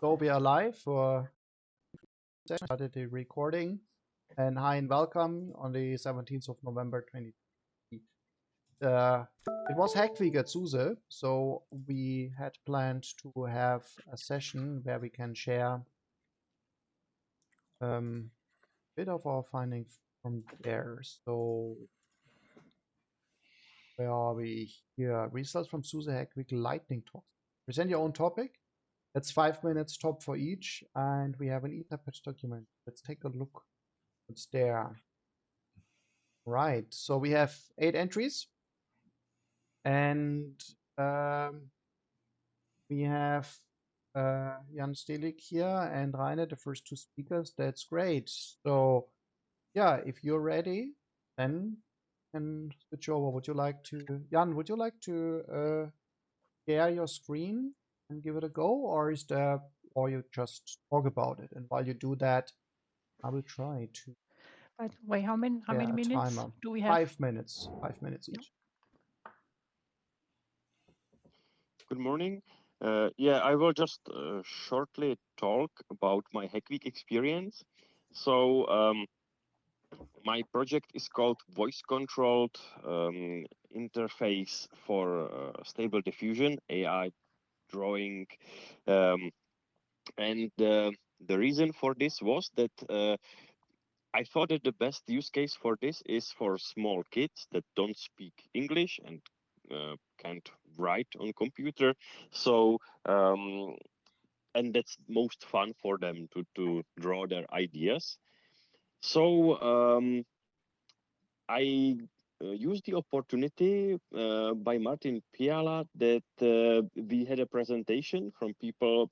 So we are live for started the recording, and hi and welcome on the 17th of November 2020. It was Hack Week at SUSE, so we had planned to have a session where we can share a bit of our findings from there. So where are we here? Results from SUSE HackWeek lightning talk. Present your own topic. That's 5 minutes top for each, and we have an Etherpad document. Let's take a look what's there. Right, so we have 8 entries, and we have Jan Stelik here and Rainer, the first 2 speakers. That's great. So yeah, if you're ready, then can switch over. Would you like to, Jan, would you like to share your screen and give it a go, or you just talk about it? And while you do that, I will try to. By the way, how many minutes timer. do we have? 5 minutes. 5 minutes each. Good morning. Yeah, I will just shortly talk about my HackWeek experience. So my project is called Voice-Controlled Interface for Stable Diffusion, AI drawing. And the reason for this was that I thought that the best use case for this is for small kids that don't speak English and can't write on computer. So and that's most fun for them to draw their ideas. So I used the opportunity by Martin Piala that we had a presentation from people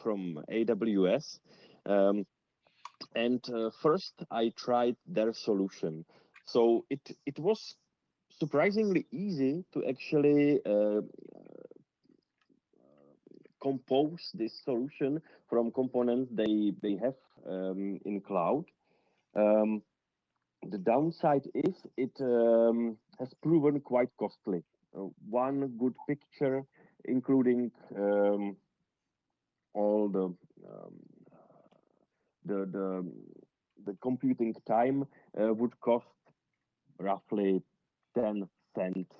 from AWS. And first I tried their solution. So it was surprisingly easy to actually compose this solution from components they have in cloud. The downside is it has proven quite costly. One good picture, including all the computing time, would cost roughly 10 cents.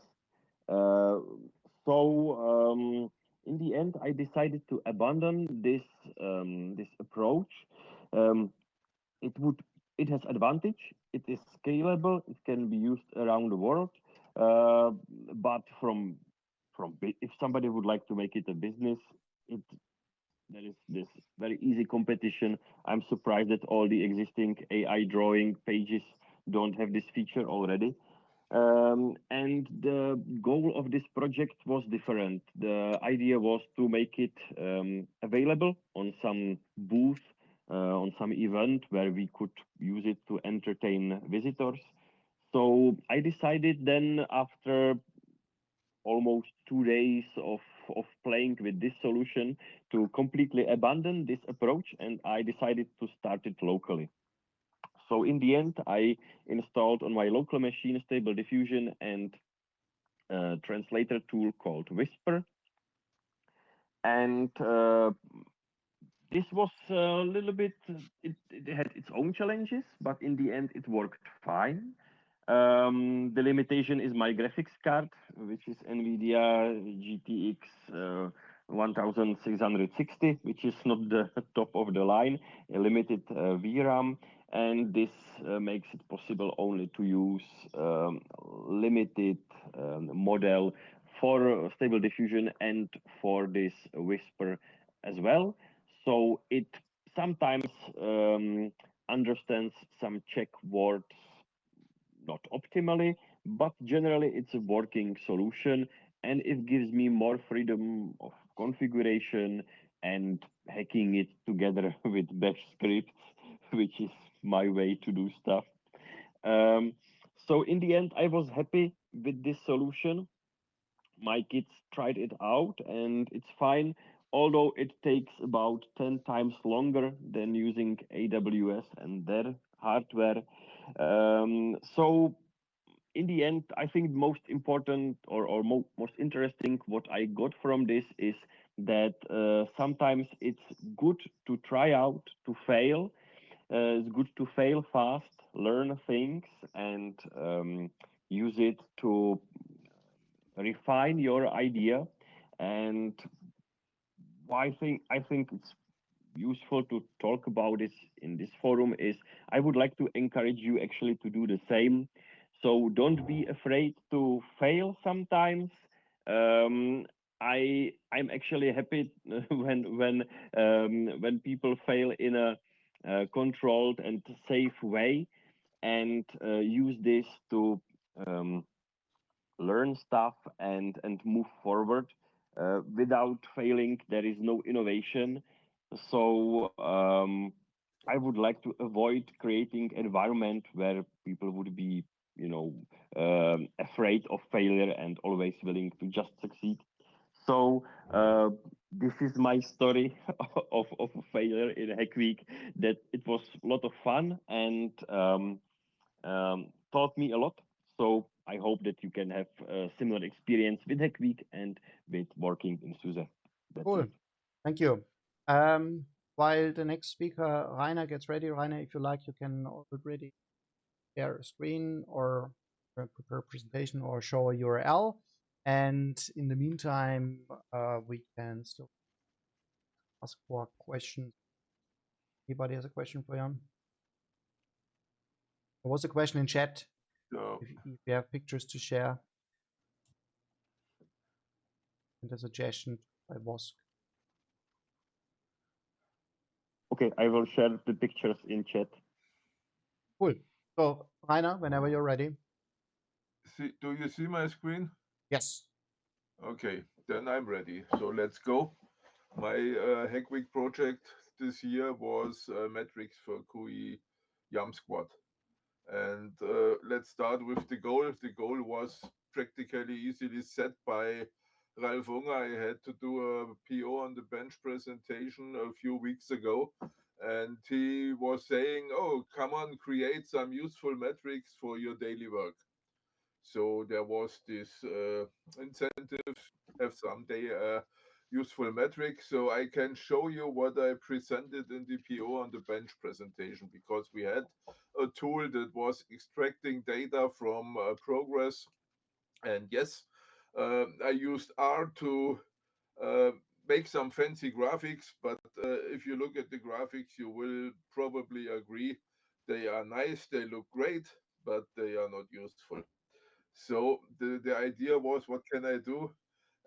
So in the end, I decided to abandon this this approach. It has advantage. It is scalable. It can be used around the world. But if somebody would like to make it a business, there is this very easy competition. I'm surprised that all the existing AI drawing pages don't have this feature already. And the goal of this project was different. The idea was to make it available on some booth, on some event where we could use it to entertain visitors. So I decided then, after almost 2 days of playing with this solution, to completely abandon this approach, and I decided to start it locally. So in the end, I installed on my local machine Stable Diffusion and a translator tool called Whisper. And this was a little bit, it had its own challenges, but in the end, it worked fine. The limitation is my graphics card, which is NVIDIA GTX 1660, which is not the top of the line, a limited VRAM, and this makes it possible only to use limited model for Stable Diffusion and for this Whisper as well. So it sometimes understands some check words not optimally, but generally it's a working solution, and it gives me more freedom of configuration and hacking it together with bash scripts, which is my way to do stuff. So in the end, I was happy with this solution. My kids tried it out and it's fine, although it takes about 10 times longer than using AWS and their hardware. So in the end, I think most important or most interesting what I got from this is that sometimes it's good to try out, to fail. It's good to fail fast, learn things, and use it to refine your idea. And why I think it's useful to talk about this in this forum is I would like to encourage you actually to do the same. So don't be afraid to fail sometimes. Um, I'm actually happy when people fail in a controlled and safe way and use this to um, learn stuff and move forward. Without failing, there is no innovation. So I would like to avoid creating environment where people would be, you know, afraid of failure and always willing to just succeed. So this is my story of a failure in Hack Week. That it was a lot of fun and taught me a lot. So I hope that you can have a similar experience with Hack Week and with working in SUSE. That's Cool. it. Thank you. Um, while the next speaker, Rainer, gets ready, Rainer, if you like, you can already share a screen or prepare a presentation or show a URL. And in the meantime, we can still ask for questions. Anybody has a question for you? There was a question in chat. So, If you have pictures to share, and a suggestion by Vosk. Okay, I will share the pictures in chat. Cool. So, Rainer, whenever you're ready. do you see my screen? Yes. Okay, then I'm ready. So let's go. My Hack Week project this year was metrics for QE Yam Squad. And let's start with the goal. The goal was practically easily set by Ralf Unger. I had to do a PO on the bench presentation a few weeks ago. And he was saying, oh, come on, create some useful metrics for your daily work. So there was this incentive, have someday a useful metric. So I can show you what I presented in the PO on the bench presentation, because we had a tool that was extracting data from progress. And yes, I used R to uh, make some fancy graphics, but if you look at the graphics, you will probably agree they are nice, they look great, but they are not useful. So the idea was, what can I do?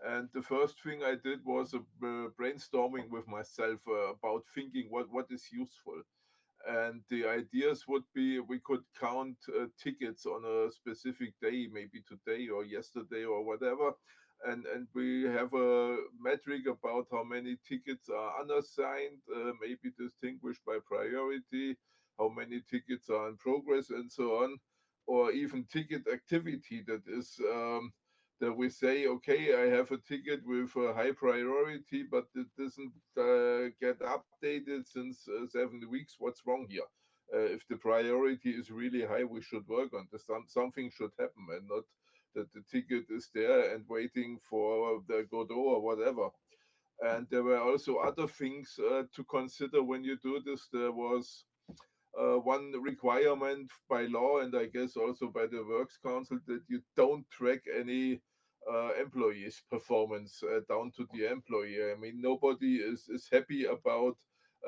And the first thing I did was a brainstorming with myself about thinking what is useful. And the ideas would be, we could count tickets on a specific day, maybe today or yesterday or whatever. And we have a metric about how many tickets are unassigned, maybe distinguished by priority, how many tickets are in progress, and so on. Or even ticket activity, that is that we say, okay, I have a ticket with a high priority, but it doesn't get updated since 7 weeks. What's wrong here? If the priority is really high, we should work on this. Something should happen, and not that the ticket is there and waiting for the Godot or whatever. And there were also other things to consider when you do this. There was one requirement by law, and I guess also by the Works Council, that you don't track any employees' performance down to the employee. I mean, nobody is happy about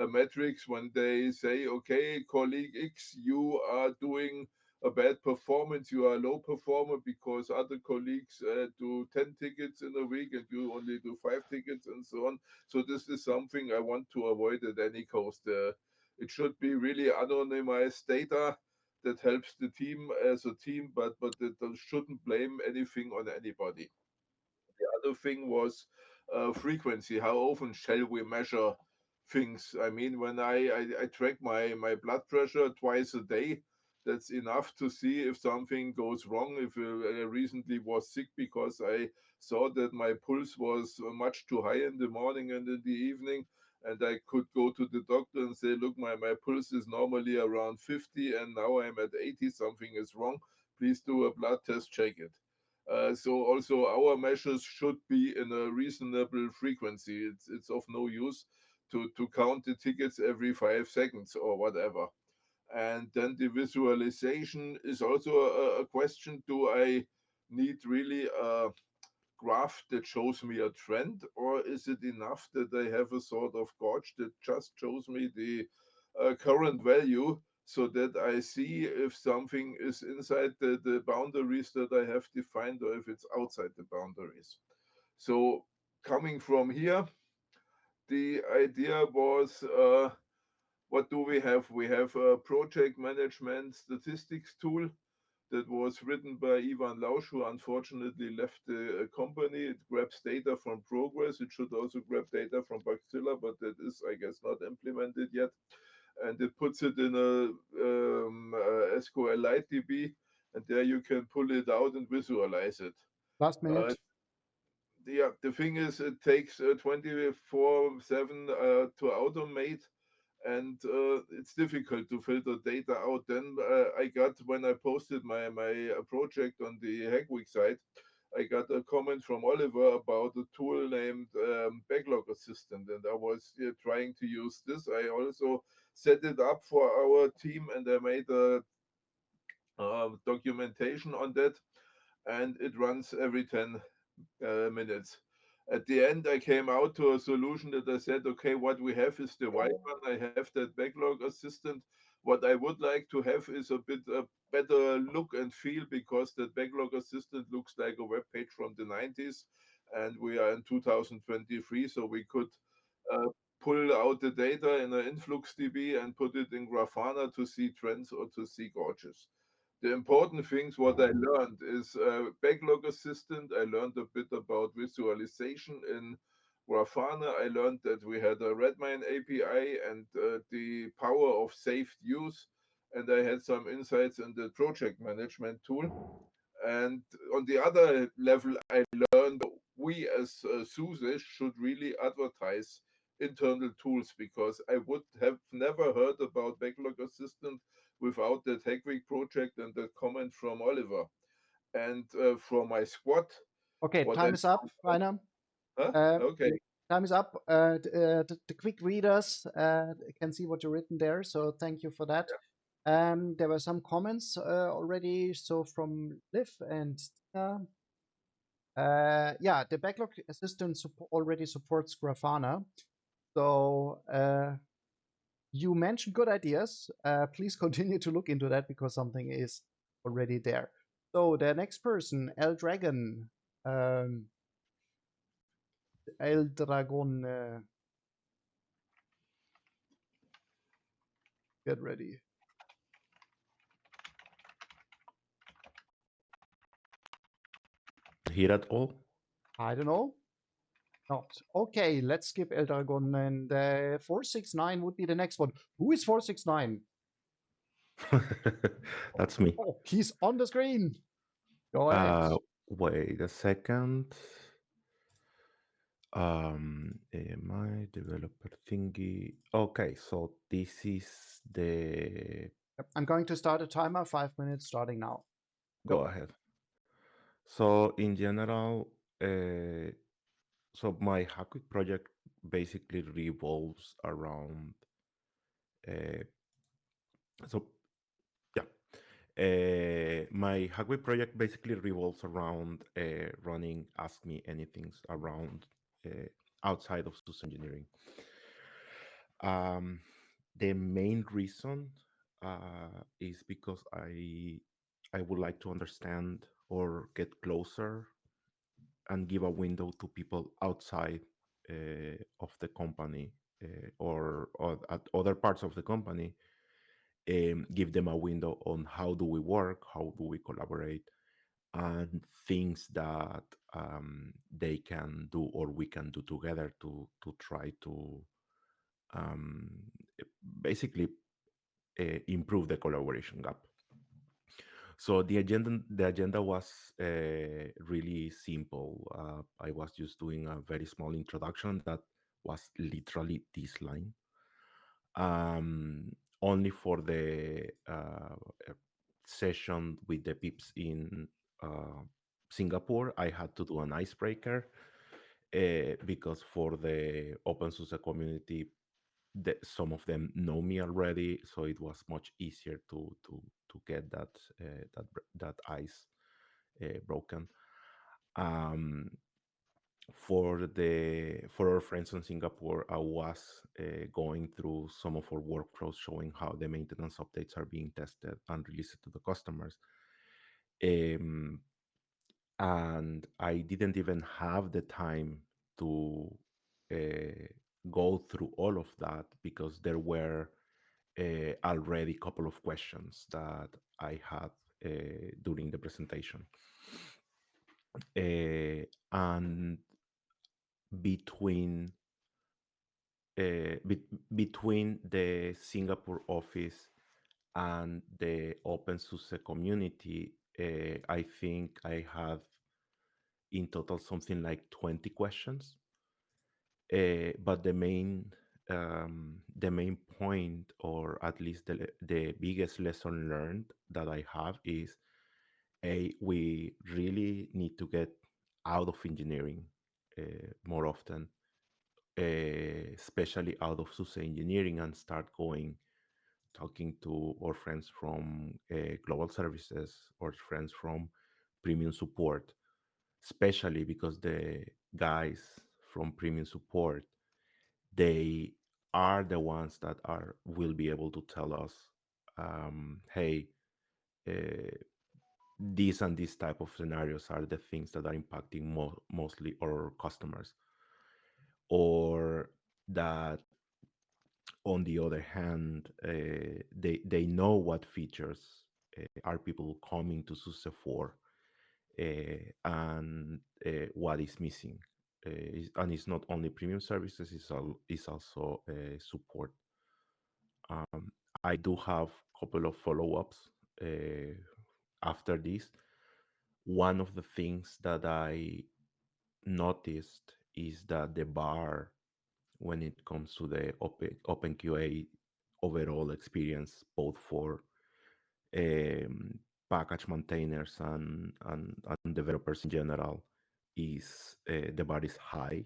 metrics when they say, okay, colleague X, you are doing a bad performance, you are a low performer because other colleagues do 10 tickets in a week and you only do 5 tickets, and so on. So this is something I want to avoid at any cost. It should be really anonymized data that helps the team as a team, but it shouldn't blame anything on anybody. The other thing was frequency. How often shall we measure things? I mean, when I track my blood pressure twice a day, that's enough to see if something goes wrong. If I recently was sick because I saw that my pulse was much too high in the morning and in the evening, and I could go to the doctor and say, look, my pulse is normally around 50 and now I'm at 80, something is wrong. Please do a blood test, check it. So also our measures should be in a reasonable frequency. It's of no use to count the tickets every 5 seconds or whatever. And then the visualization is also a question. Do I need really a graph that shows me a trend, or is it enough that I have a sort of gauge that just shows me the current value so that I see if something is inside the boundaries that I have defined or if it's outside the boundaries? So coming from here, the idea was, what do we have? We have a project management statistics tool that was written by Ivan Lausch, who unfortunately left the company. It grabs data from Progress. It should also grab data from Bactilla, but that is, I guess, not implemented yet. And it puts it in a SQLite DB, and there you can pull it out and visualize it. Last minute. The thing is, it takes 24/7 to automate, and it's difficult to filter data out. Then I got, when I posted my project on the HackWeek site, I got a comment from Oliver about a tool named Backlog Assistant, and I was trying to use this. I also set it up for our team, and I made a documentation on that, and it runs every 10 minutes. At the end, I came out to a solution that I said, okay, what we have is the white one. I have that backlog assistant. What I would like to have is a bit better look and feel, because that backlog assistant looks like a web page from the 90s, and we are in 2023, so we could uh, pull out the data in an InfluxDB and put it in Grafana to see trends or to see gauges. The important things what I learned is backlog assistant. I learned a bit about visualization in Grafana. I learned that we had a Redmine API and the power of saved use. And I had some insights in the project management tool. And on the other level, I learned we as SUSE should really advertise internal tools, because I would have never heard about Backlog Assistant without that HackWeek project and that comment from Oliver. And for my squad, Okay, what I time is up, Rainer. okay. Time is up. The quick readers can see what you've written there, so thank you for that. There were some comments already, so from Liv and Tina. Yeah, the backlog assistant already supports Grafana. So you mentioned good ideas. Please continue to look into that, because something is already there. So the next person, El Dragon. El Dragon. Get ready. Here at all? I don't know. Not. Okay, let's skip El Dragon, and 469 would be the next one. Who is 469? That's me. Oh, he's on the screen. Go ahead. Wait a second. My developer thingy. Okay, so this is the. I'm going to start a timer. 5 minutes starting now. Go ahead. So in general, so my HackWeek project basically revolves around. So yeah, my HackWeek project basically revolves around running Ask Me Anythings around outside of SUSE engineering. The main reason is because I would like to understand or get closer and give a window to people outside of the company or at other parts of the company, give them a window on how do we work, how do we collaborate, and things that they can do or we can do together to try to um, basically improve the collaboration gap. So the agenda was really simple. I was just doing a very small introduction that was literally this line, only for the session with the pips in Singapore, I had to do an icebreaker because for the OpenSUSE community, some of them know me already, so it was much easier to get that ice broken. For our friends in Singapore, I was going through some of our workflows showing how the maintenance updates are being tested and released to the customers. And I didn't even have the time to go through all of that because there were already a couple of questions that I had during the presentation. And between between the Singapore office and the OpenSUSE community, I think I had in total something like 20 questions. But the main point, or at least the biggest lesson learned that I have is, we really need to get out of engineering more often, especially out of SUSE engineering, and start talking to our friends from global services or friends from premium support, especially because the guys from premium support, they are the ones that will be able to tell us, hey, uh, these and these type of scenarios are the things that are impacting mostly our customers, or that on the other hand, they know what features are people coming to SUSE for, and what is missing. And it's not only premium services; it's also support. I do have a couple of follow-ups after this. One of the things that I noticed is that the bar when it comes to the OpenQA overall experience, both for package maintainers and developers in general, is the bar is high,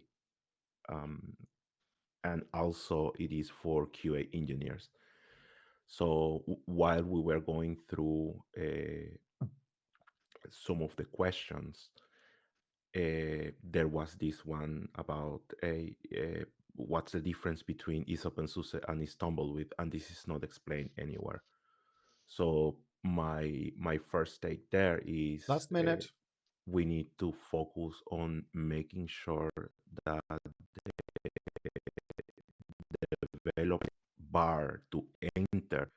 and also it is for QA engineers. So while we were going through some of the questions, there was this one about what's the difference between is OpenSUSE and is Tumbleweed, and this is not explained anywhere. So my first take there is, Last minute. we need to focus on making sure that the development bar to enter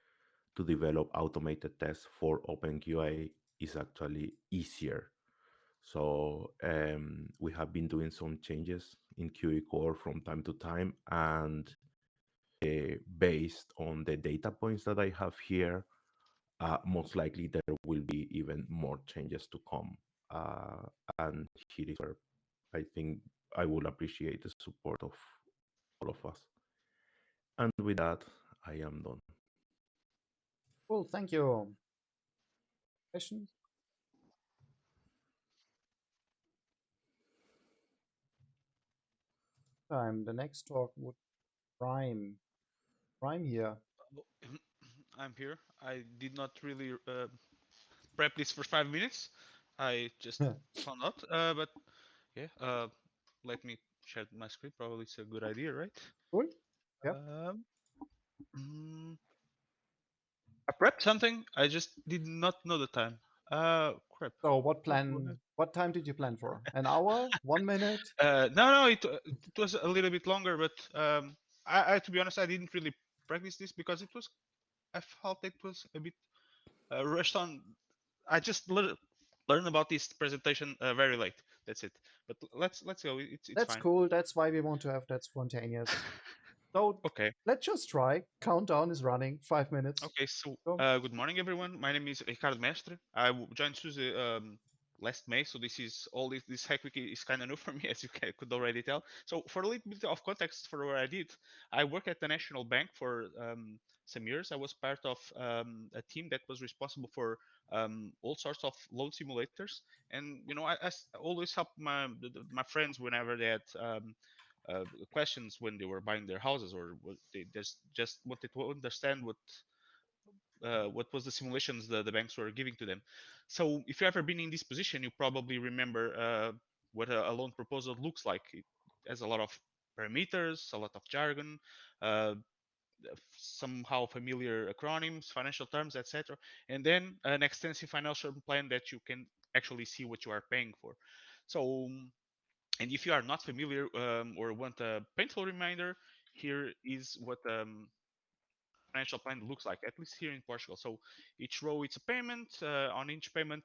to develop automated tests for OpenQA is actually easier. So we have been doing some changes in QE Core from time to time, and based on the data points that I have here, most likely there will be even more changes to come. And here is where I think I will appreciate the support of all of us. And with that, I am done. Cool, thank you. Questions? The next talk would Prime. Prime here. I'm here. I did not really prep this for 5 minutes. I just found out. But yeah, let me share my screen. Probably it's a good idea, right? Cool. Yep. I prepped something. I just did not know the time. Crap. So what time did you plan for? An hour? 1 minute? No, it was a little bit longer, but I to be honest, I didn't really practice this because I felt it was a bit rushed on. I just learned about this presentation very late. That's it. But let's go. It's That's fine. cool. That's why we want to have that spontaneous. So Okay. let's just try. Countdown is running. 5 minutes. Okay. So Go. good morning, everyone. My name is Ricardo Mestre. I joined SUSE last May. So this is all this hack week is kind of new for me, as you could already tell. So for a little bit of context for what I did, I worked at the National Bank for some years. I was part of a team that was responsible for all sorts of loan simulators, and I always help my friends whenever they had questions when they were buying their houses, or they just wanted to understand what was the simulations the banks were giving to them. So if you've ever been in this position, you probably remember what a loan proposal looks like. It has a lot of parameters, a lot of jargon, uh, somehow familiar acronyms, financial terms, etc., and then an extensive financial plan that you can actually see what you are paying for. So, and if you are not familiar or want a painful reminder, here is what financial plan looks like, at least here in Portugal. So each row it's a payment. On each payment,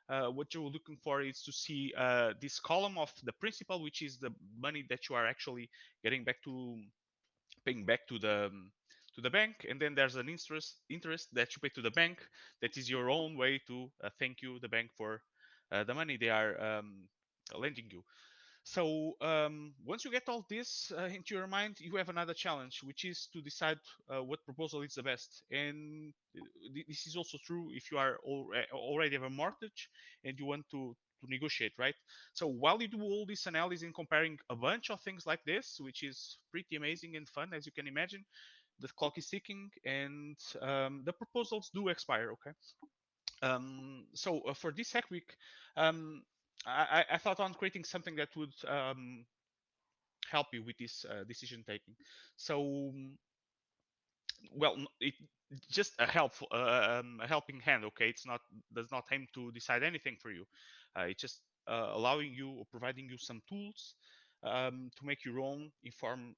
what you're looking for is to see this column of the principal, which is the money that you are actually getting back to paying back to the bank, and then there's an interest that you pay to the bank. That is your own way to thank you the bank for the money they are lending you. So once you get all this into your mind, you have another challenge, which is to decide what proposal is the best. And this is also true if you are already have a mortgage and you want to negotiate, right? So while you do all this analysis and comparing a bunch of things like this, which is pretty amazing and fun, as you can imagine, the clock is ticking and the proposals do expire, okay? So for this hack week, I thought on creating something that would help you with this decision taking. So, well, it just a helping hand. Okay, it's not does not aim to decide anything for you. It's just allowing you or providing you some tools to make your own informed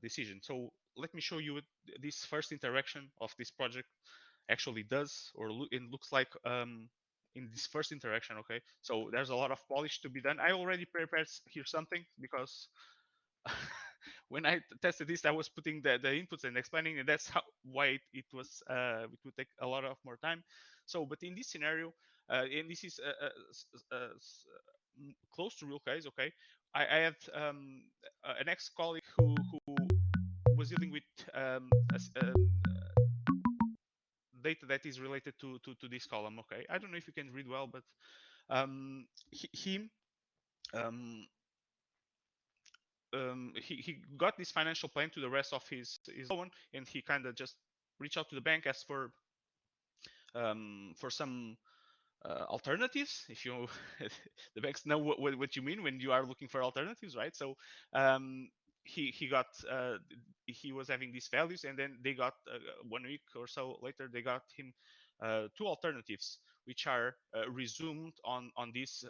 decision. So let me show you what this first interaction of this project actually does or it looks like in this first interaction. Okay, so there's a lot of polish to be done. I already prepared here something because when I tested this, I was putting the inputs and explaining, and that's why it was it would take a lot of more time. So, but in this scenario, and this is close to real case, okay. I had an ex-colleague who was dealing with data that is related to this column. Okay, I don't know if you can read well, but he he got this financial plan to the rest of his loan, and he kind of just reached out to the bank, asked for some alternatives. If you the banks know what you mean when you are looking for alternatives, right? So um, he got he was having these values, and then they got 1 week or so later they got him two alternatives which are resumed on this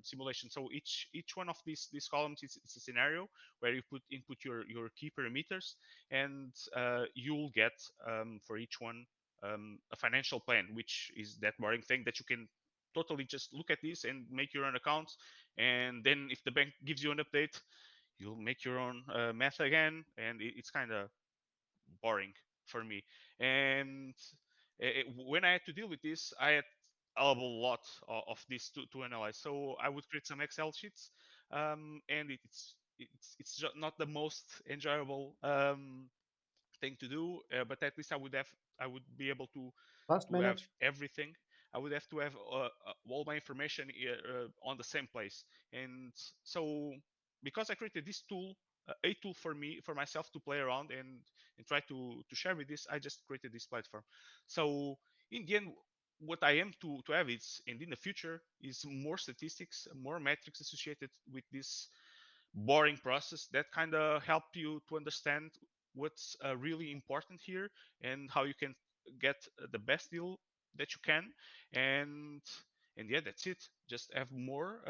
simulation. So each one of these columns is a scenario where you input your key parameters, and you'll get for each one a financial plan, which is that boring thing that you can totally just look at this and make your own accounts. And then if the bank gives you an update, you'll make your own math again, and it's kind of boring for me. And when I had to deal with this, I had a lot of this to analyze. So I would create some Excel sheets, and it's just not the most enjoyable thing to do, but at least I would be able Last to have minute. everything. I would have to have all my information on the same place. And so because I created this tool, a tool for me for myself to play around and try to share with this, I just created this platform. So in the end, what I am to have is, and in the future, is more statistics, more metrics associated with this boring process that kind of help you to understand what's really important here and how you can get the best deal that you can. and and yeah, that's it. Just have more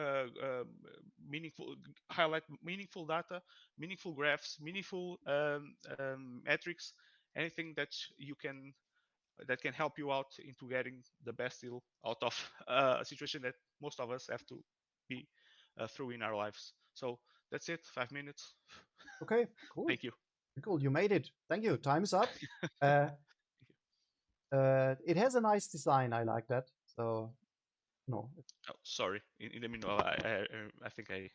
meaningful, highlight meaningful data, meaningful graphs, meaningful metrics, anything that you can that can help you out into getting the best deal out of a situation that most of us have to be through in our lives. So that's it. 5 minutes. Okay, cool. Thank you. Cool, you made it. Thank you. Time's up. It has a nice design. I like that. So No. Oh, sorry. In the meanwhile, I think I.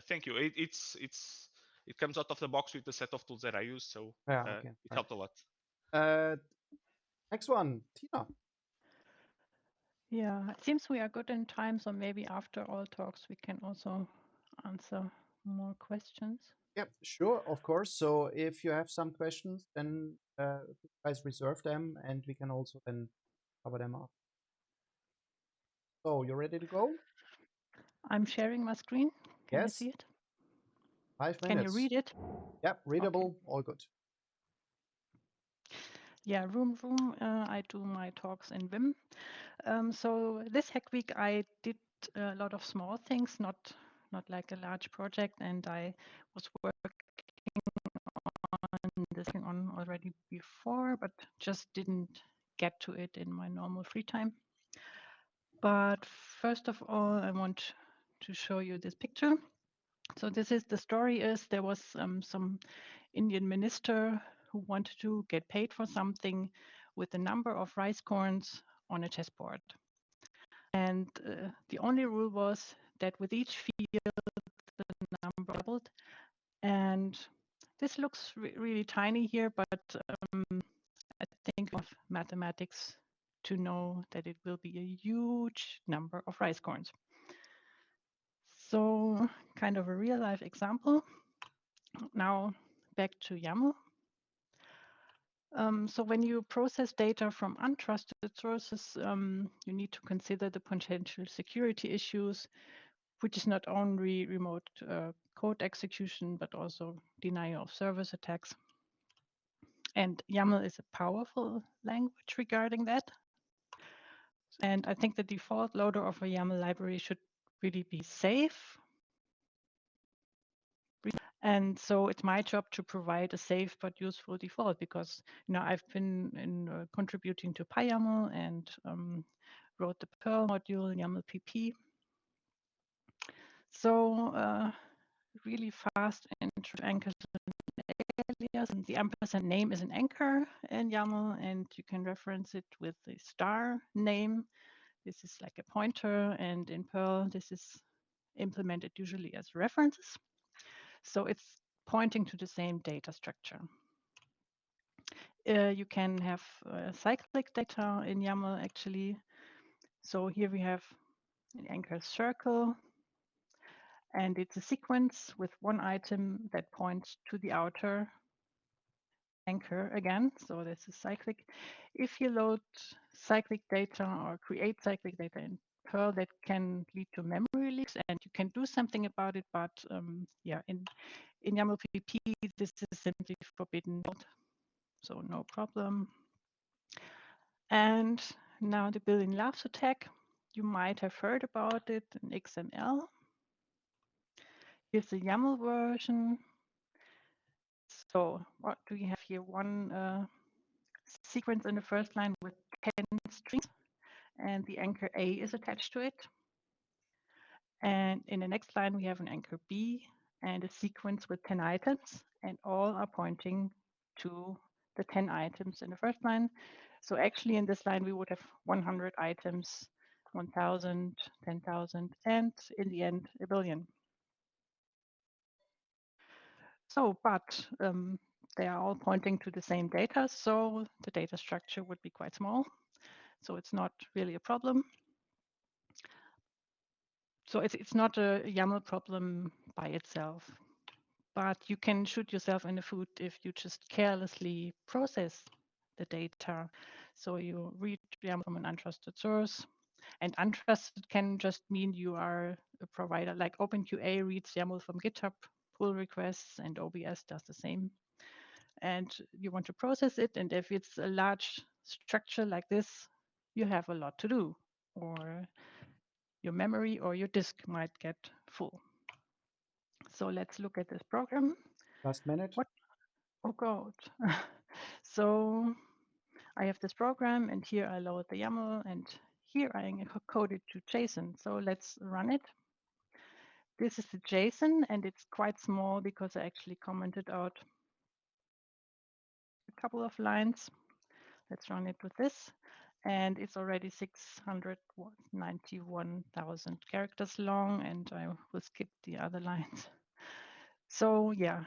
Thank you. It comes out of the box with the set of tools that I use, so Yeah, okay. it helped a lot. Next one, Tina. Yeah, it seems we are good in time, so maybe after all talks we can also answer more questions. Yep, sure, of course. So if you have some questions, then guys reserve them, and we can also then cover them up. So you ready to go? I'm sharing my screen. Can you Yes. see it? 5 minutes. Can you read it? Yep, readable, Okay. all good. Yeah, room. I do my talks in Vim. So this hack week I did a lot of small things, not like a large project, and I was working on already before, but just didn't get to it in my normal free time. But first of all, I want to show you this picture. So this is the story is there was some Indian minister who wanted to get paid for something with the number of rice corns on a chessboard. And the only rule was that with each field, the number doubled. And this looks really tiny here, but I think of mathematics to know that it will be a huge number of rice corns. So kind of a real life example. Now back to YAML. So when you process data from untrusted sources, you need to consider the potential security issues, which is not only remote code execution, but also denial of service attacks. And YAML is a powerful language regarding that. And I think the default loader of a YAML library should really be safe. And so it's my job to provide a safe but useful default because I've been contributing to PyYAML and wrote the Perl module YAML PP. So really fast intro to anchors and alias. And the ampersand name is an anchor in YAML, and you can reference it with the star name. This is like a pointer, and in Perl, this is implemented usually as references. So it's pointing to the same data structure. You can have cyclic data in YAML actually. So here we have an anchor circle, and it's a sequence with one item that points to the outer anchor again. So this is cyclic. If you load cyclic data or create cyclic data in Perl, that can lead to memory leaks, and you can do something about it. But yeah, in YAML PP, this is simply forbidden. So no problem. And now the built-in laughs attack. You might have heard about it in XML. Here's the YAML version. So what do we have here? One sequence in the first line with 10 strings, and the anchor A is attached to it. And in the next line, we have an anchor B and a sequence with 10 items, and all are pointing to the 10 items in the first line. So actually in this line, we would have 100 items, 1,000, 10,000, and in the end, a billion. So, but they are all pointing to the same data, so the data structure would be quite small. So it's not really a problem. So it's not a YAML problem by itself, but you can shoot yourself in the foot if you just carelessly process the data. So you read YAML from an untrusted source, and untrusted can just mean you are a provider, like OpenQA reads YAML from GitHub pull requests, and OBS does the same. And you want to process it, and if it's a large structure like this, you have a lot to do, or your memory or your disk might get full. So let's look at this program. Last minute. What? Oh God. So I have this program, and here I load the YAML, and here I encode it to JSON. So let's run it. This is the JSON, and it's quite small because I actually commented out a couple of lines. Let's run it with this. and it's already 691,000 characters long, and I will skip the other lines. So yeah,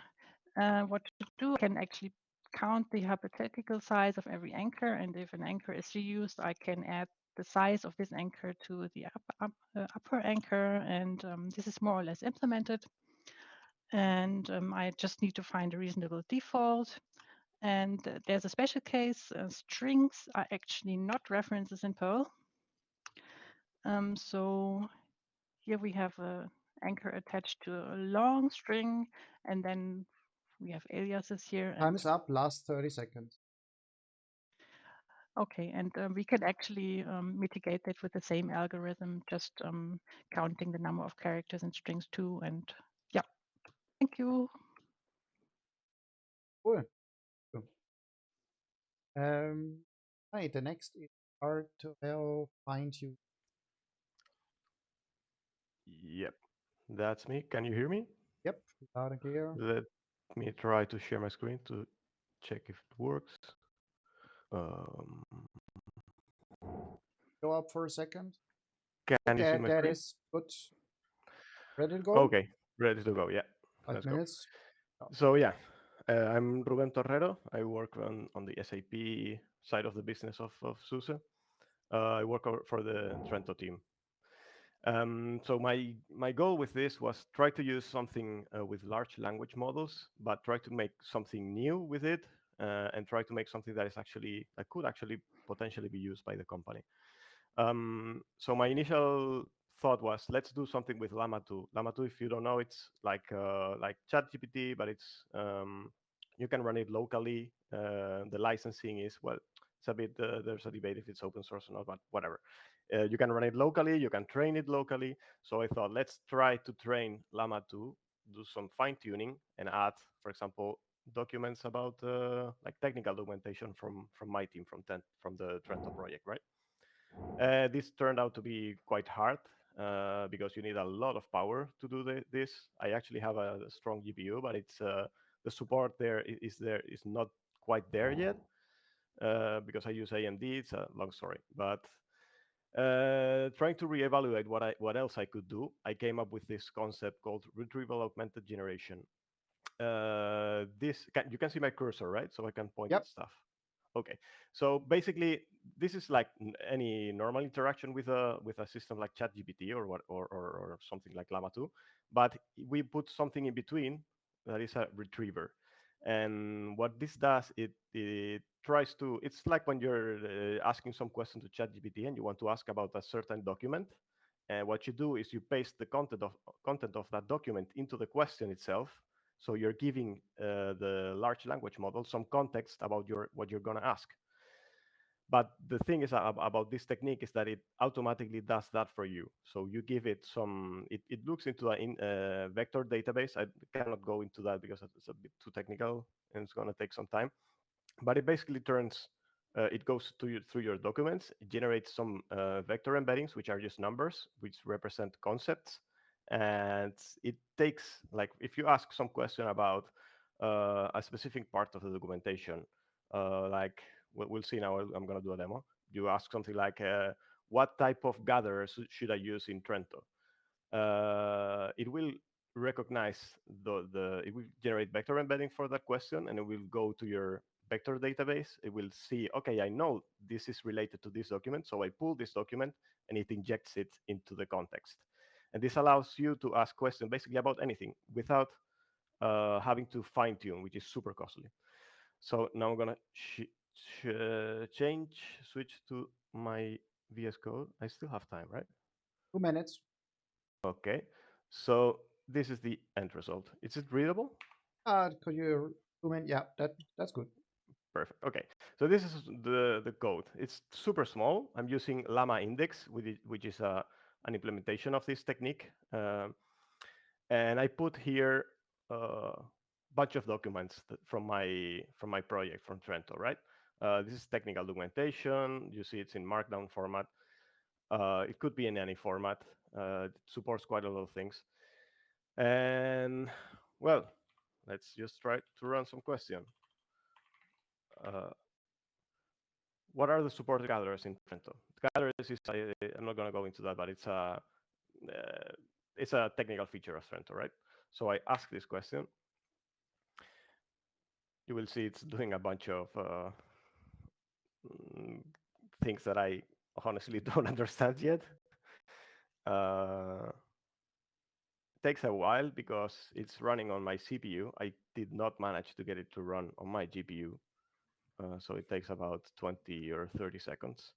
what to do, I can actually count the hypothetical size of every anchor, and if an anchor is reused, I can add the size of this anchor to the upper anchor, and this is more or less implemented. And I just need to find a reasonable default. And there's a special case. Strings are actually not references in Perl. So here we have an anchor attached to a long string, and then we have aliases here. Time is up. Last 30 seconds. Okay, and we can actually mitigate that with the same algorithm, just counting the number of characters in strings too. And yeah, thank you. Cool. Cool. Right, the next is hard to find you. Yep, that's me. Can you hear me? Yep, loud and clear. Let me try to share my screen to check if it works. Um, Go up for a second. can you see Okay, my that screen? is good. Ready to go? Okay, ready to go. Yeah, 5 let's minutes. go. So yeah, I'm Ruben Torrero. I work on the SAP side of the business of SUSE. I work for the Trento team. So my goal with this was try to use something with large language models, but try to make something new with it, and try to make something that could actually potentially be used by the company. So my initial thought was, let's do something with Llama 2. Llama 2, if you don't know, it's like ChatGPT, but it's you can run it locally. The licensing is, well, it's a bit there's a debate if it's open source or not, but whatever. You can run it locally, you can train it locally. So I thought, let's try to train Llama 2, do some fine tuning, and add, for example, documents about like technical documentation from my team from the Trento project, right? This turned out to be quite hard because you need a lot of power to do this. I actually have a strong GPU, but it's the support is not quite there yet because I use AMD. It's a long story, but trying to reevaluate what else I could do, I came up with this concept called retrieval augmented generation. You can see my cursor, right? So I can point Yep. at stuff. Okay, so basically, this is like any normal interaction with a system like ChatGPT or something like Llama 2, but we put something in between that is a retriever. And what this does, it tries to. It's like when you're asking some question to ChatGPT and you want to ask about a certain document. And what you do is you paste the content of that document into the question itself, so you're giving the large language model some context about what you're going to ask. But the thing is about this technique is that it automatically does that for you. So you give it it looks into a vector database. I cannot go into that because it's a bit too technical and it's going to take some time. But it basically it goes through your documents, it generates some vector embeddings, which are just numbers, which represent concepts. And it takes, like, if you ask some question about a specific part of the documentation, like we'll see now, I'm going to do a demo. You ask something like, what type of gather should I use in Trento? It will recognize it will generate vector embedding for that question, and it will go to your vector database. It will see, okay, I know this is related to this document, so I pull this document and it injects it into the context. And this allows you to ask questions basically about anything without having to fine tune, which is super costly. So now I'm gonna switch to my VS Code. I still have time, right? 2 minutes. Okay, so this is the end result. Is it readable? Could you zoom in? Yeah, that's good. Perfect. Okay, so this is the code. It's super small. I'm using Llama Index, which is an implementation of this technique. And I put here a bunch of documents from my project from Trento, right? This is technical documentation. You see it's in Markdown format. It could be in any format. It supports quite a lot of things. And well, let's just try to run some question. what are the support gatherers in Trento? Gatherers is I'm not going to go into that, but it's a technical feature of Trento, right? So I ask this question. You will see it's doing a bunch of things that I honestly don't understand yet. Takes a while because it's running on my CPU. I did not manage to get it to run on my GPU. So it takes about 20 or 30 seconds.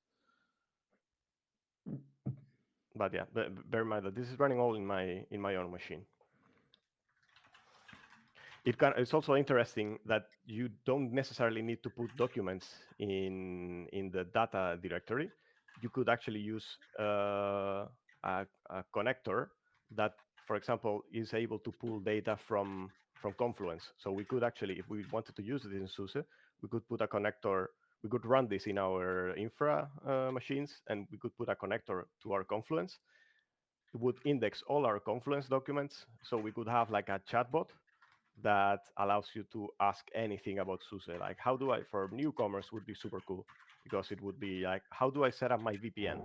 But yeah, bear in mind that this is running all in my own machine. It's also interesting that you don't necessarily need to put documents in the data directory. You could actually use a connector that, for example, is able to pull data from Confluence. So we could actually, if we wanted to use it in SUSE, we could put a connector. We could run this in our infra machines, and we could put a connector to our Confluence. It would index all our Confluence documents, so we could have like a chatbot that allows you to ask anything about SUSE. Like, how do I, for newcomers, would be super cool, because it would be like, how do I set up my VPN?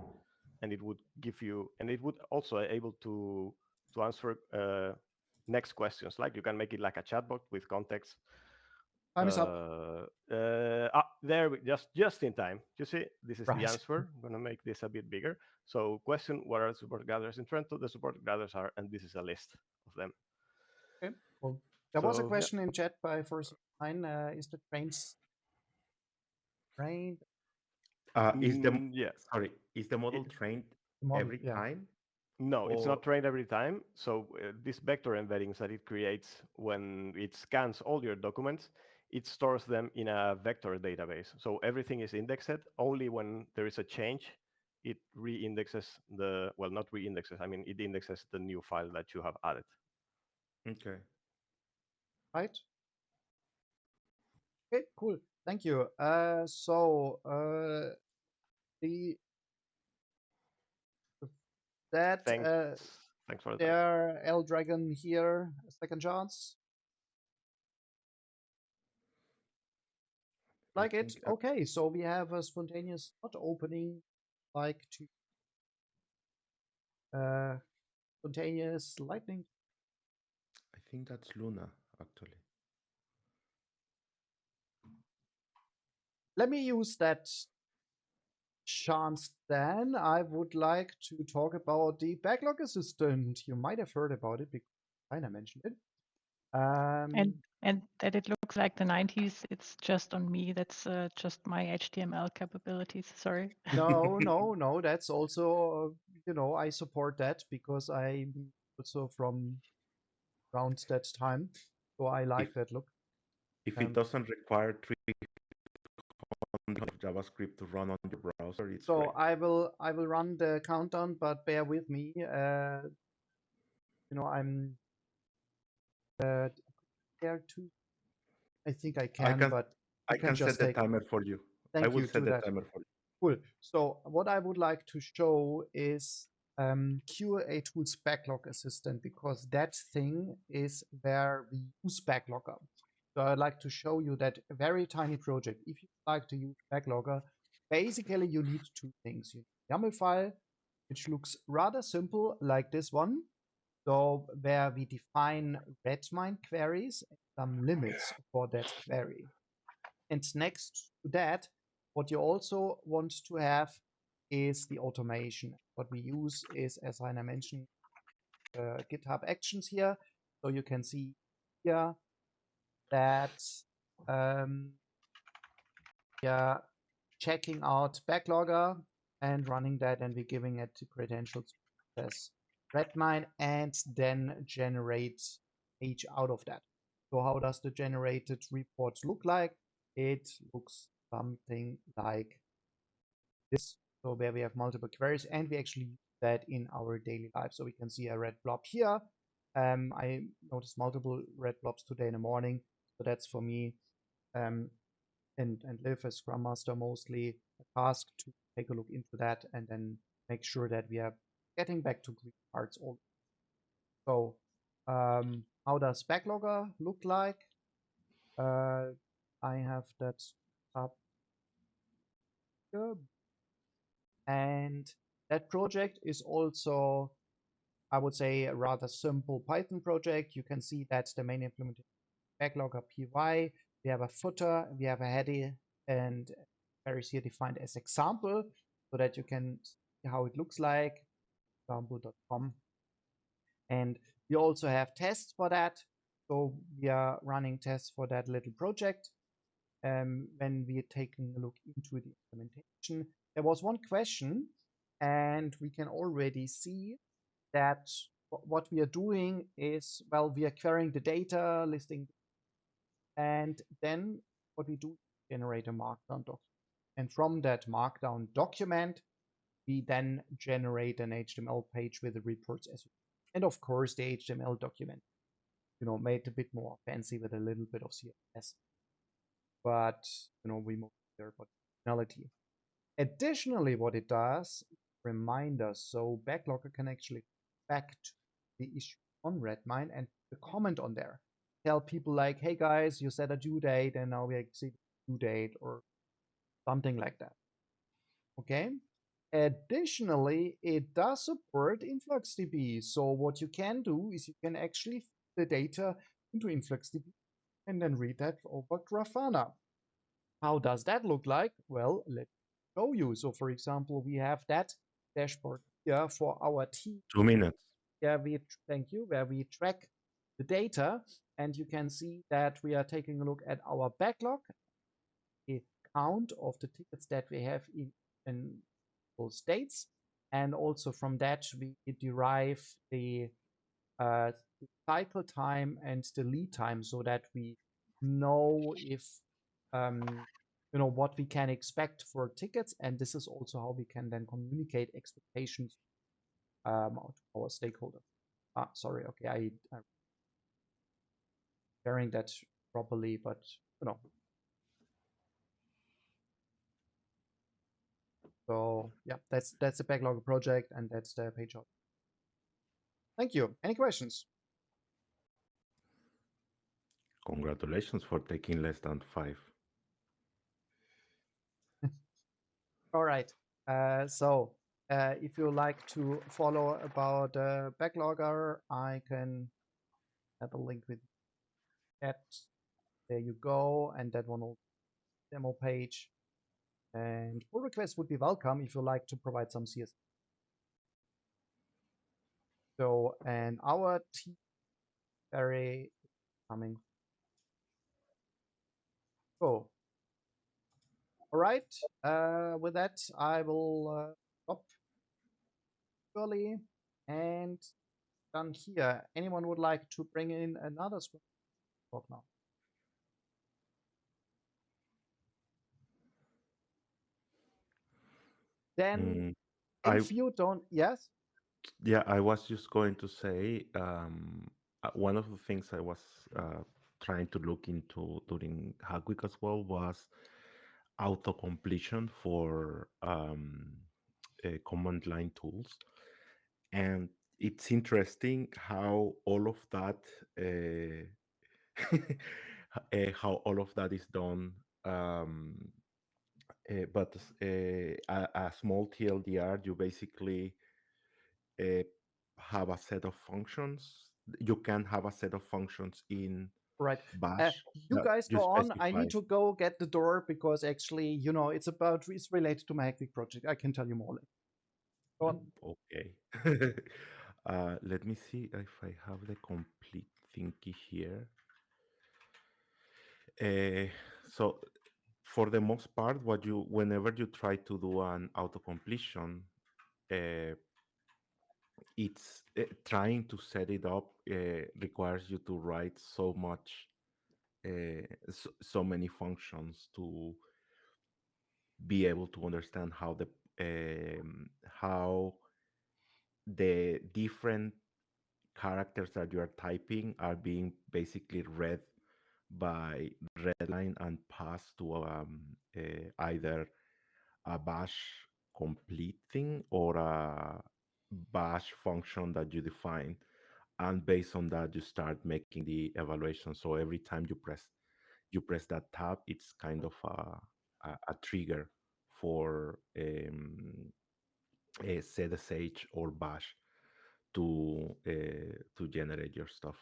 And it would give you, and it would also able to answer next questions. Like, you can make it like a chatbot with context. Time is up. There, just in time. You see, this is Right. the answer. I'm gonna make this a bit bigger. So, question: what are support gatherers in Trento? The support gatherers are, and this is a list of them. Okay. Well, there was a So, question in chat by first line. Is the trained? yeah. Sorry, is the model trained The model? every Yeah. time? No, it's Or not trained every time. So these vector embeddings that it creates when it scans all your documents, it stores them in a vector database. So everything is indexed. Only when there is a change, it re-indexes the, well, not re-indexes. I mean, it indexes the new file that you have added. okay. Right. Okay. Cool. Thank you. The that Thanks for that. there L Dragon here, a second chance. Like it? Okay, so we have a spontaneous not opening, like to spontaneous lightning. I think that's Luna, actually. Let me use that chance then. I would like to talk about the backlog assistant. You might have heard about it because Rainer mentioned it. And that it looks like the 90s. It's just on me. That's just my HTML capabilities. Sorry. No. That's also, I support that because I'm also from around that time, so I like that look. If it doesn't require 300 of JavaScript to run on your browser, it's so great. I will run the countdown, but bear with me. I'm there too. I think I can, but I can just set the take. timer for you. Thank I will you set to the that. timer for you. Cool. So what I would like to show is QE Tools Backlog Assistant, because that thing is where we use Backlogger. So I'd like to show you that very tiny project. If you like to use Backlogger, basically you need two things. You need a YAML file, which looks rather simple like this one. So where we define Redmine queries and some limits for that query. And next to that, what you also want to have is the automation. What we use is, as Rainer mentioned, GitHub Actions here. So you can see here that we are checking out Backlogger and running that, and we're giving it credentials as Redmine, and then generate page out of that. So how does the generated report look like? It looks something like this. So where we have multiple queries, and we actually use that in our daily life. So we can see a red blob here. I noticed multiple red blobs today in the morning. So that's for me and Liv as Scrum Master mostly a task to take a look into that and then make sure that we are getting back to green parts all. So how does Backlogger look like? I have that up And that project is also, I would say, a rather simple Python project. You can see that's the main implementation backlogger py. We have a footer, we have a header, and varies here defined as example, so that you can see how it looks like, example.com. And we also have tests for that. So we are running tests for that little project. When we're taking a look into the implementation, there was one question, and we can already see that what we are doing is, well, we are querying the data, listing, and then what we do is generate a markdown document. And from that markdown document, we then generate an HTML page with the reports as well. And of course, the HTML document, made a bit more fancy with a little bit of CSS. But, we mostly care about functionality. Additionally, what it does, remind us, so Backlogger can actually back to the issue on Redmine and the comment on there. Tell people like, hey guys, you set a due date and now we exceed the due date or something like that. Okay. Additionally, it does support InfluxDB. So what you can do is you can actually feed the data into InfluxDB and then read that over Grafana. How does that look like? Well, let's show you. So for example, we have that dashboard here for our team. 2 minutes. Yeah, thank you, where we track the data, and you can see that we are taking a look at our backlog, the count of the tickets that we have in those states, and also from that we derive the cycle time and the lead time, so that we know if what we can expect for tickets, and this is also how we can then communicate expectations to our stakeholders. Sorry, okay, I'm sharing that properly, but So yeah, that's the backlog project, and that's the page out. Thank you. Any questions? Congratulations for taking less than 5. All right. So if you like to follow about Backlogger, I can have a link with that. There you go, and that one will demo page. And pull requests would be welcome if you like to provide some CSS. So, and our team very coming. So, all right. With that, I will stop early and done here. Anyone would like to bring in another talk now? Then, if you don't, yes? Yeah, I was just going to say one of the things I was trying to look into during HackWeek as well was auto completion for command line tools, and it's interesting how all of that how all of that is done. But a small TLDR, you basically have a set of functions. You can have a set of functions in Right. Bash. You guys go on. I specify. need to go get the door because actually, it's related to my HackWeek project. I can tell you more later. Go on. Okay. Let me see if I have the complete thingy here. So for the most part, whenever you try to do an auto completion, it's trying to set it up requires you to write so much, so many functions to be able to understand how the different characters that you are typing are being basically read by Redline and passed to either a bash complete thing or a bash function that you define, and based on that you start making the evaluation. So every time you press that tab, it's kind of a trigger for ZSH or Bash to generate your stuff.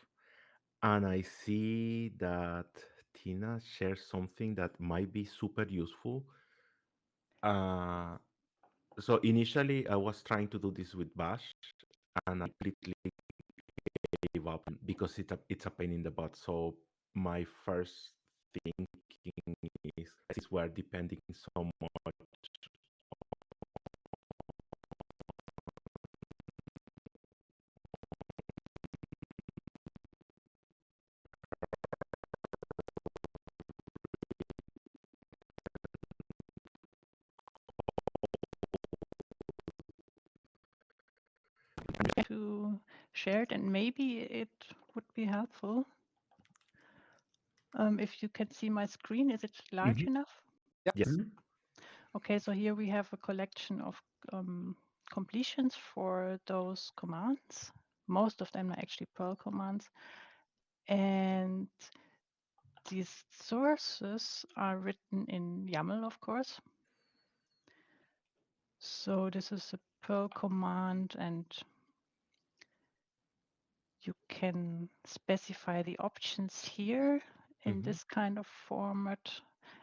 And I see that Tina shares something that might be super useful. Uh, so initially, I was trying to do this with Bash, and I completely gave up because it's a pain in the butt. So my first thinking is we're depending so much To share it, and maybe it would be helpful if you can see my screen. Is it large enough? Yes. Okay, so here we have a collection of completions for those commands. Most of them are actually Perl commands. And these sources are written in YAML, of course. So this is a Perl command, and you can specify the options here in this kind of format.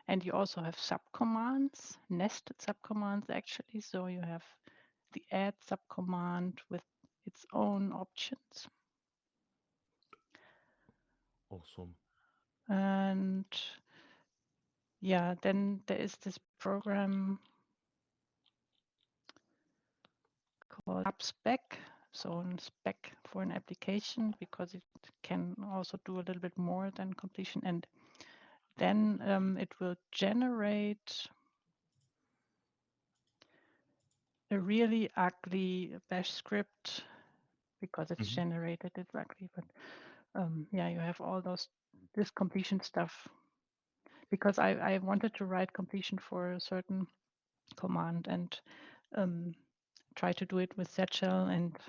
And you also have subcommands, nested subcommands actually. So you have the add subcommand with its own options. Awesome. And yeah, then there is this program called subspec. So a spec for an application, because it can also do a little bit more than completion. And then it will generate a really ugly bash script, because it's generated, it's ugly. But yeah, you have all this completion stuff, because I wanted to write completion for a certain command and try to do it with Z-shell, and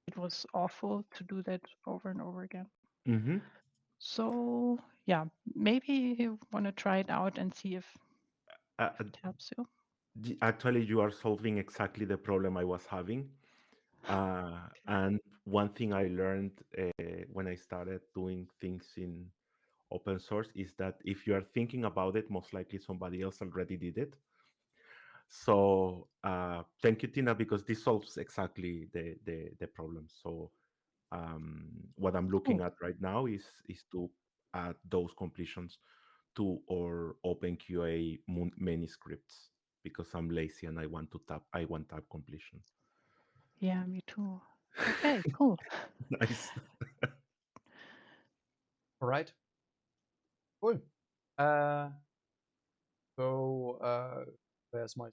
it was awful to do that over and over again. So yeah, maybe you want to try it out and see if it helps you. Actually, you are solving exactly the problem I was having. And one thing I learned when I started doing things in open source is that if you are thinking about it, most likely somebody else already did it. So thank you, Tina, because this solves exactly the problem. So what I'm looking at right now is to add those completions to our OpenQA many scripts, because I'm lazy and I want tab completion. Yeah, me too. Okay, cool. Nice. All right. Cool. So where's my?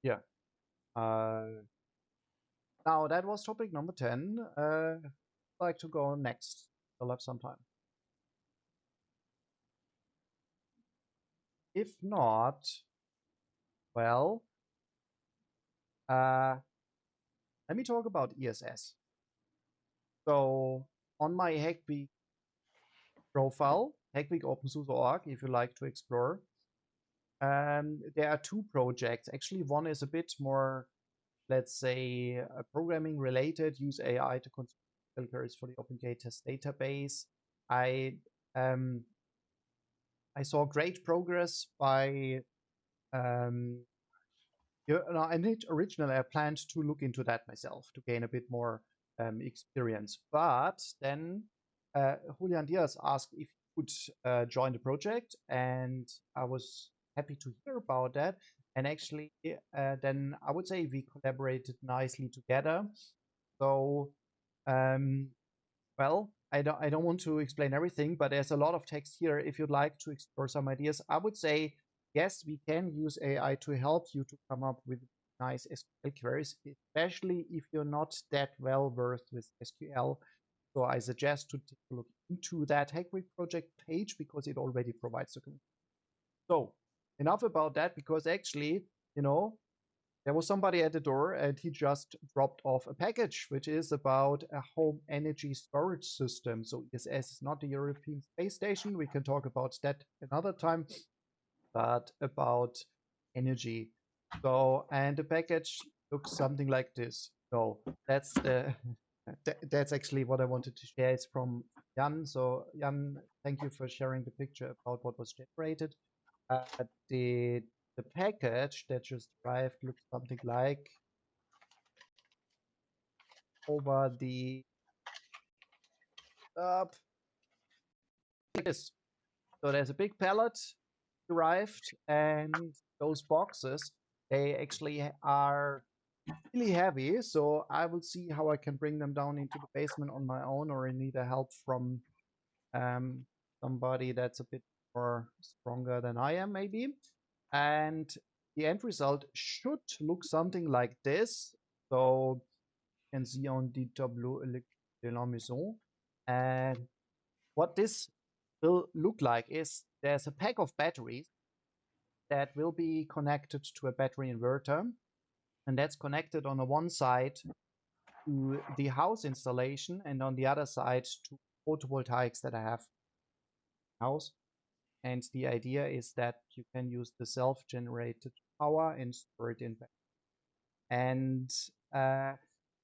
Yeah. Now that was topic number 10. I'd like to go next. I'll have some time. If not, well, let me talk about ESS. So on my HackWeek profile, HackWeek if you like to explore, there are two projects. Actually, one is a bit more, let's say, programming related, use AI to construct filters for the OpenGate test database. I saw great progress by originally I planned to look into that myself to gain a bit more experience. But then Julian Diaz asked if he could join the project, and I was happy to hear about that. And actually, then I would say we collaborated nicely together. So, well, I don't want to explain everything, but there's a lot of text here. If you'd like to explore some ideas, I would say yes, we can use AI to help you to come up with nice SQL queries, especially if you're not that well versed with SQL. So I suggest to take a look into that HackWeek project page, because it already provides documentation. So enough about that, because actually, there was somebody at the door and he just dropped off a package, which is about a home energy storage system. So ESS is not the European Space Station. We can talk about that another time, but about energy. So, and the package looks something like this. So that's the that's actually what I wanted to share. It's from Jan. So Jan, thank you for sharing the picture about what was generated. The package that just arrived looks something like over the up like this. So there's a big pallet arrived, and those boxes, they actually are really heavy. So I will see how I can bring them down into the basement on my own, or I need a help from somebody that's a bit more stronger than I am, maybe. And the end result should look something like this. So you can see on the tableau de la maison. And what this will look like is there's a pack of batteries that will be connected to a battery inverter. And that's connected on the one side to the house installation and on the other side to photovoltaics that I have in the house. And the idea is that you can use the self-generated power and store it in battery. And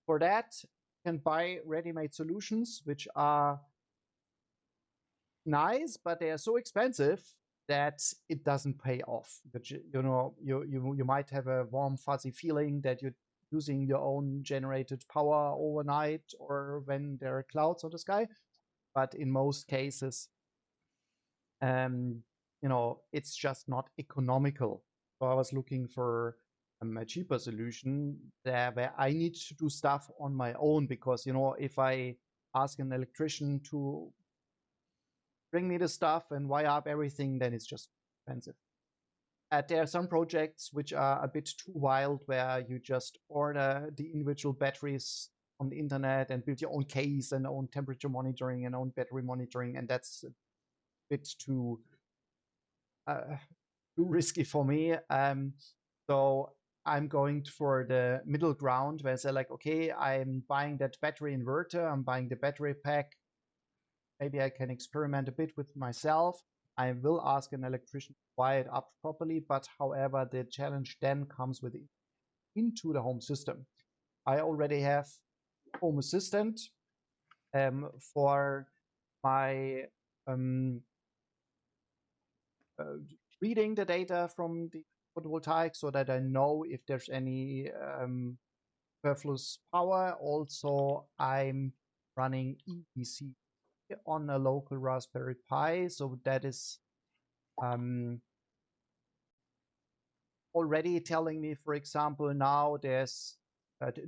for that, you can buy ready-made solutions, which are nice, but they are so expensive that it doesn't pay off. But you might have a warm, fuzzy feeling that you're using your own generated power overnight or when there are clouds on the sky. But in most cases, it's just not economical. So I was looking for a cheaper solution there where I need to do stuff on my own, because if I ask an electrician to bring me the stuff and wire up everything, then it's just expensive. There are some projects which are a bit too wild, where you just order the individual batteries on the internet and build your own case and own temperature monitoring and own battery monitoring, and that's a bit too risky for me. So I'm going for the middle ground, where I say like, okay, I'm buying that battery inverter, I'm buying the battery pack. Maybe I can experiment a bit with myself. I will ask an electrician to wire it up properly, but however, the challenge then comes with it into the home system. I already have Home Assistant for my reading the data from the photovoltaic, so that I know if there's any superfluous power. Also, I'm running EEC on a local Raspberry Pi, so that is already telling me, for example, now there's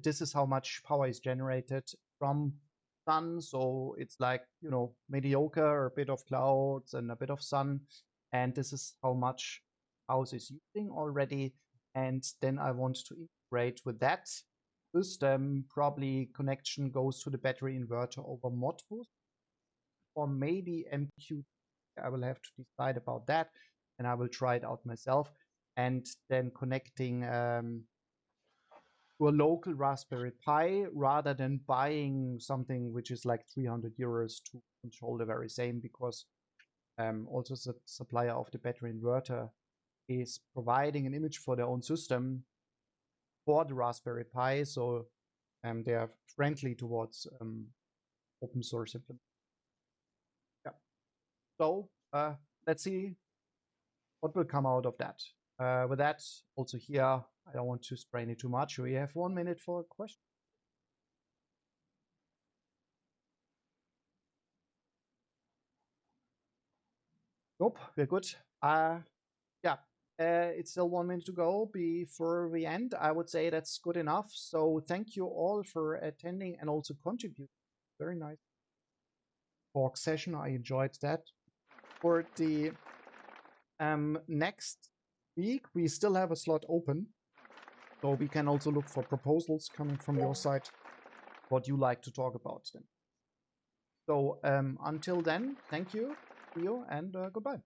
this is how much power is generated from sun. So it's like, mediocre, a bit of clouds and a bit of sun, and this is how much house is using already. And then I want to integrate with that system. Probably connection goes to the battery inverter over Modbus, or maybe MQ. I will have to decide about that, and I will try it out myself. And then connecting to a local Raspberry Pi, rather than buying something which is like 300 euros to control the very same, because also the supplier of the battery inverter is providing an image for their own system for the Raspberry Pi. So they are friendly towards open source implementation. Yeah. So let's see what will come out of that. With that, also here, I don't want to strain it too much. We have 1 minute for a question. Nope, we're good. Yeah, it's still 1 minute to go before we end. I would say that's good enough. So thank you all for attending and also contributing. Very nice talk session. I enjoyed that. For the next week, we still have a slot open. So we can also look for proposals coming from your side, what you like to talk about then. So until then, thank you, and goodbye.